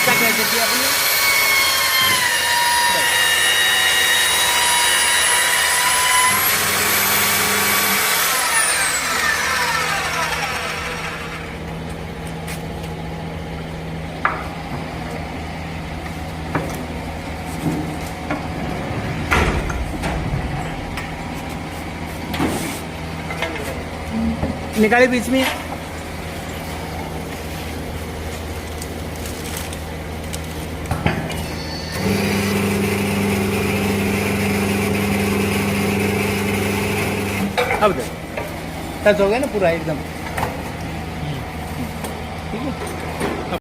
एका खेळासाठी आपण निकाले बीच में अब टच हो गया ना पूरा एकदम ठीक है।